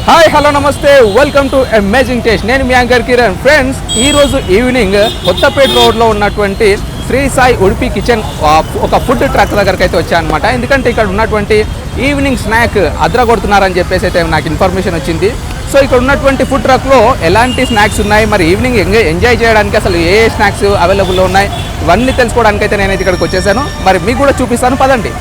Hi hello నమస్తే welcome to amazing taste. నేను మీ anchor Kiran. Friends, ఈరోజు ఈవినింగ్ కొత్తపేట రోడ్లో ఉన్నటువంటి శ్రీ సాయి ఉడిపి కిచెన్ ఒక ఫుడ్ ట్రక్ దగ్గరికి అయితే వచ్చాయన్నమాట. ఎందుకంటే ఇక్కడ ఉన్నటువంటి ఈవినింగ్ స్నాక్ అద్రగొడుతున్నారని చెప్పేసి అయితే నాకు ఇన్ఫర్మేషన్ వచ్చింది. సో ఇక్కడ ఉన్నటువంటి ఫుడ్ ట్రక్లో ఎలాంటి స్నాక్స్ ఉన్నాయి, మరి ఈవినింగ్ ఎంజాయ్ చేయడానికి అసలు ఏ స్నాక్స్ అవైలబుల్లో ఉన్నాయి, ఇవన్నీ తెలుసుకోవడానికి అయితే నేనైతే ఇక్కడికి వచ్చేసాను. మరి మీకు కూడా చూపిస్తాను, పదండి.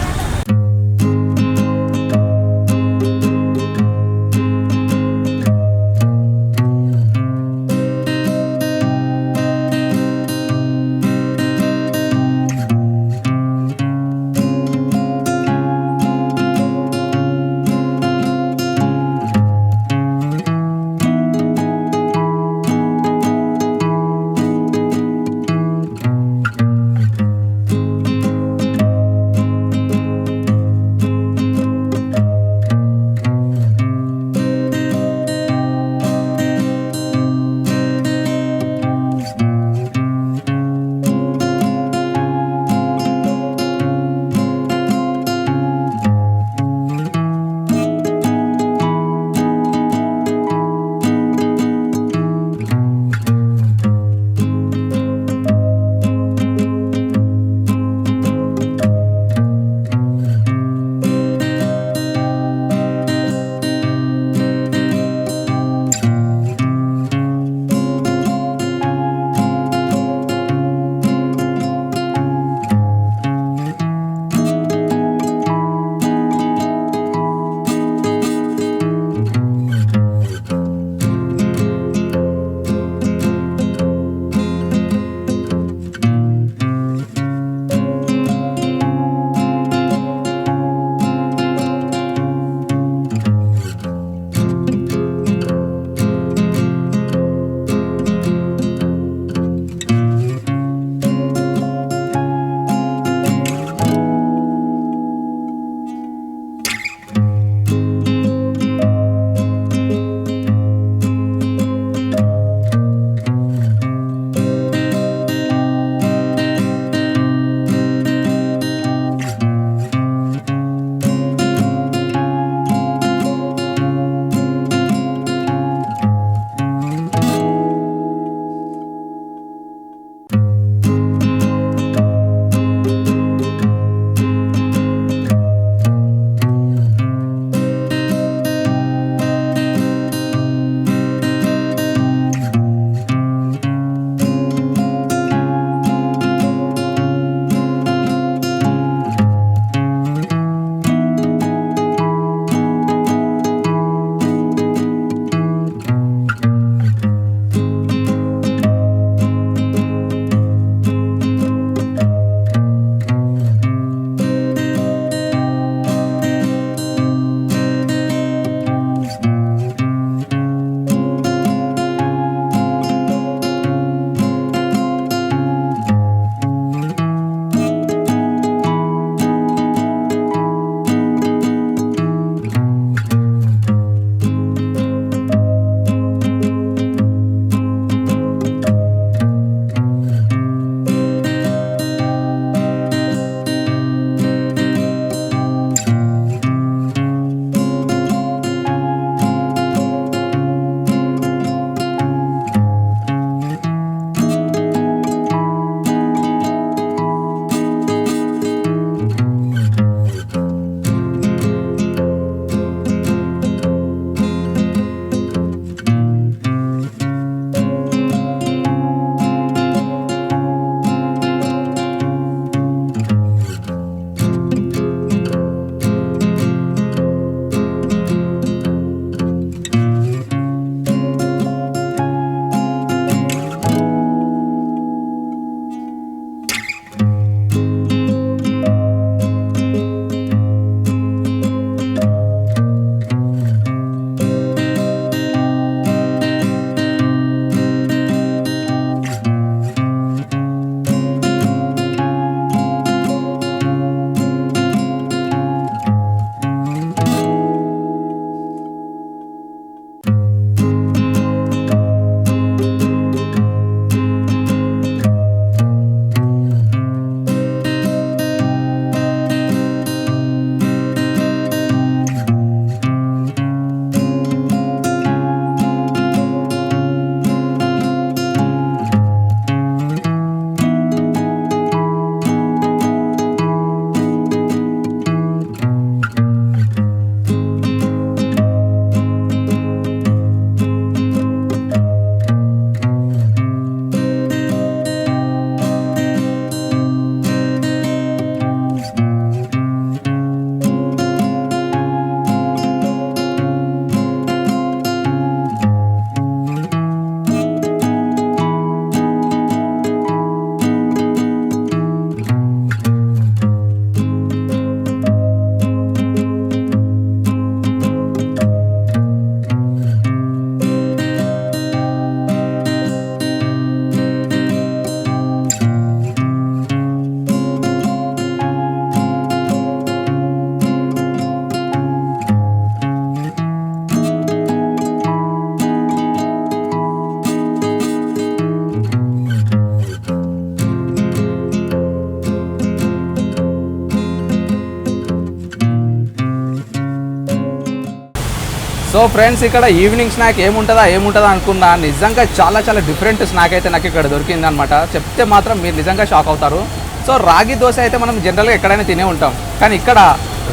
సో ఫ్రెండ్స్ ఇక్కడ ఈవినింగ్ స్నాక్ ఏముంటుందా అనుకున్నా, నిజంగా చాలా చాలా డిఫరెంట్ స్నాక్ అయితే నాకు ఇక్కడ దొరికింది అనమాట. చెప్తే మాత్రం మీరు నిజంగా షాక్ అవుతారు. సో రాగి దోశ అయితే మనం జనరల్గా ఎక్కడైనా తినే ఉంటాం, కానీ ఇక్కడ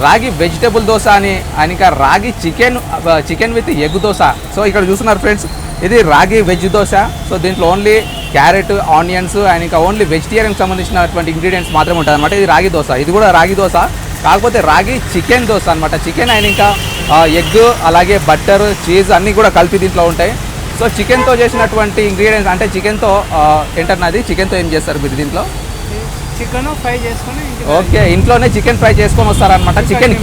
రాగి వెజిటేబుల్ దోశ అని ఇంకా రాగి chicken with egg dosa. So ఇక్కడ చూస్తున్నారు ఫ్రెండ్స్, ఇది రాగి వెజ్ దోశ. సో దీంట్లో ఓన్లీ క్యారెట్, ఆనియన్స్ అండ్ ఇంకా ఓన్లీ వెజిటేరియన్కి సంబంధించినటువంటి ఇంగ్రీడియంట్స్ మాత్రమే ఉంటుంది అనమాట. ఇది రాగి దోశ, ఇది కూడా రాగి దోశ, కాకపోతే రాగి చికెన్ దోశ అనమాట. చికెన్ అండ్ ఇంకా ఎగ్ అలాగే బట్టర్, చీజ్ అన్నీ కూడా కలిపి దీంట్లో ఉంటాయి. సో చికెన్తో చేసినటువంటి ఇంగ్రీడియంట్స్ అంటే చికెన్తో ఏంటన్నది, చికెన్తో ఏం చేస్తారు మీరు దీంట్లో? చికెన్ ఫ్రై చేసుకొని, ఓకే, ఇంట్లోనే చికెన్ ఫ్రై చేసుకొని వస్తారనమాట. చికెన్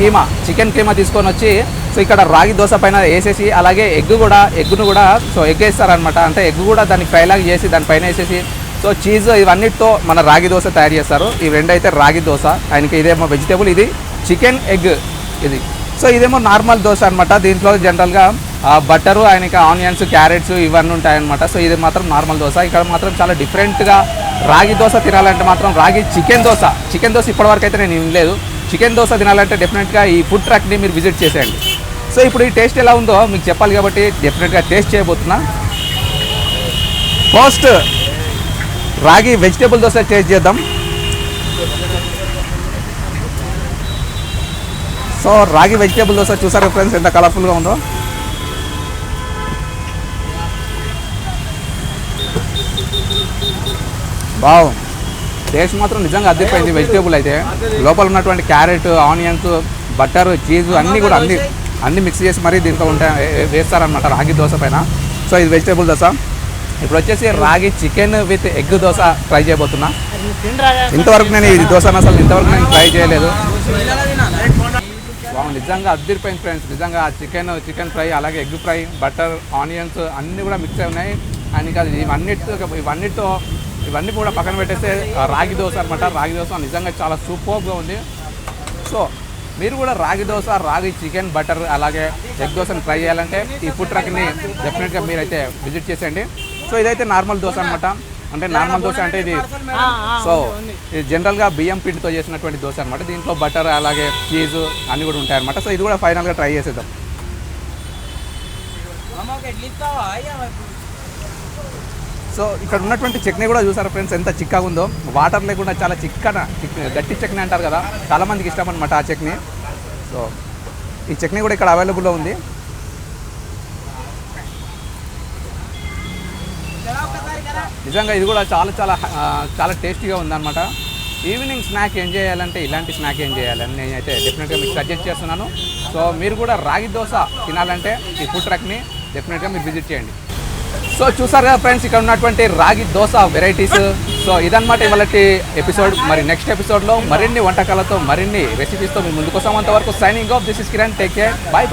కీమా తీసుకొని వచ్చి సో ఇక్కడ రాగి దోశ పైన వేసేసి, అలాగే ఎగ్గును కూడా సో ఎగ్ వేస్తారనమాట. అంటే ఎగ్ కూడా దాన్ని ఫ్రై లాగా చేసి దానిపైన వేసేసి, సో చీజ్ ఇవన్నిటితో మన రాగి దోశ తయారు చేస్తారు. ఇవి రెండు అయితే రాగి దోశ, ఆయనకి ఇదేమో వెజిటేబుల్, ఇది చికెన్ ఎగ్ ఇది. సో ఇదేమో నార్మల్ దోశ అనమాట. దీంట్లో జనరల్గా బట్టరు ఆయనకి ఆనియన్స్, క్యారెట్స్ ఇవన్నీ ఉంటాయన్నమాట. సో ఇది మాత్రం నార్మల్ దోశ. ఇక్కడ మాత్రం చాలా డిఫరెంట్గా రాగి దోశ తినాలంటే మాత్రం రాగి చికెన్ దోశ ఇప్పటివరకు అయితే నేను వినలేదు. చికెన్ దోశ తినాలంటే డెఫినెట్గా ఈ ఫుడ్ ట్రక్ని మీరు విజిట్ చేసేయండి. సో ఇప్పుడు ఈ టేస్ట్ ఎలా ఉందో మీకు చెప్పాలి కాబట్టి డెఫినెట్గా టేస్ట్ చేయబోతున్నా. ఫస్ట్ రాగి వెజిటేబుల్ దోశ టేస్ట్ చేద్దాం. సో రాగి వెజిటేబుల్ దోశ చూసారు ఫ్రెండ్స్ ఎంత కలర్ఫుల్గా ఉందో. వావ్, టేస్ట్ మాత్రం నిజంగా అద్దరిపోయింది. వెజిటేబుల్ అయితే లోపల ఉన్నటువంటి క్యారెట్, ఆనియన్స్, బట్టర్, చీజ్ అన్నీ మిక్స్ చేసి మరీ దీంట్లో వేస్తారనమాట రాగి దోశ పైన. సో ఇది వెజిటేబుల్ దోశ. ఇప్పుడు వచ్చేసి ragi chicken with egg dosa try చేయబోతున్నా. ఇంతవరకు నేను ఈ దోశ ఇంతవరకు నేను ట్రై చేయలేదు. నిజంగా అద్దరిపోయింది ఫ్రెండ్స్. నిజంగా చికెన్ ఫ్రై, అలాగే ఎగ్ ఫ్రై, బటర్, ఆనియన్స్ అన్నీ కూడా మిక్స్ అయి ఉన్నాయి. అండ్ ఇంకా ఇవన్నీ కూడా పక్కన పెట్టేస్తే రాగి దోశ అనమాట. రాగి దోశ నిజంగా చాలా సూపర్గా ఉంది. సో మీరు కూడా రాగి దోశ, రాగి చికెన్, బటర్ అలాగే ఎగ్ దోశని ట్రై చేయాలంటే ఈ ఫుడ్ ట్రక్ని డెఫినెట్గా మీరైతే విజిట్ చేసేయండి. సో ఇదైతే నార్మల్ దోశ అనమాట. అంటే నార్మల్ దోశ అంటే ఇది సో ఇది జనరల్గా బియ్యం పిండితో చేసినటువంటి దోశ అనమాట. దీంట్లో బటర్ అలాగే చీజ్ అన్నీ కూడా ఉంటాయన్నమాట. సో ఇది కూడా ఫైనల్గా ట్రై చేసేద్దాం. సో ఇక్కడ ఉన్నటువంటి చట్నీ కూడా చూసారా ఫ్రెండ్స్ ఎంత చిక్కగా ఉందో. వాటర్ లేకుండా చాలా గట్టి చట్నీ అంటారు కదా, చాలామందికి ఇష్టం అనమాట ఆ చట్నీ. సో ఈ చట్నీ కూడా ఇక్కడ అవైలబుల్లో ఉంది. నిజంగా ఇది కూడా చాలా టేస్టీగా ఉందన్నమాట. ఈవినింగ్ స్నాక్ ఏం చేయాలంటే ఇలాంటి స్నాక్ ఏం చేయాలని నేనైతే డెఫినెట్గా మీకు సజెస్ట్ చేస్తున్నాను. సో మీరు కూడా రాగి దోశ తినాలంటే ఈ ఫుడ్ ట్రక్ని డెఫినెట్గా మీరు విజిట్ చేయండి. సో చూసారు కదా ఫ్రెండ్స్ ఇక్కడ ఉన్నటువంటి రాగి దోశ వెరైటీస్. సో ఇదన్నమాట ఇవాళ ఎపిసోడ్. మరి నెక్స్ట్ ఎపిసోడ్లో మరిన్ని వంటకాలతో, మరిన్ని రెసిపీస్తో మీ ముందుకు వస్తాం. అంతవరకు signing off. This is Kiran. Take care. By.